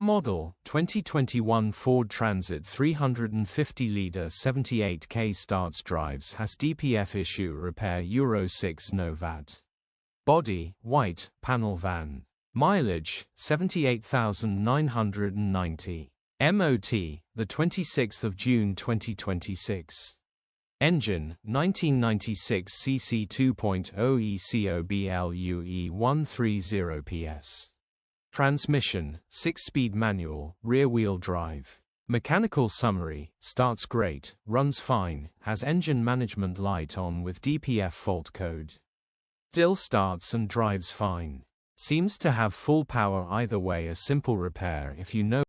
model, 2021 Ford Transit 350-litre 78k starts drives has DPF issue repair Euro 6 No Vat. Body, white, panel van. Mileage, 78,990. MOT, the 26th of June 2026. Engine, 1996 cc 2.0 ECOBLUE 130 PS. Transmission, 6-speed manual, rear-wheel drive. Mechanical summary, starts great, runs fine, has engine management light on with DPF fault code. Still starts and drives fine. Seems to have full power either way. A simple repair if you know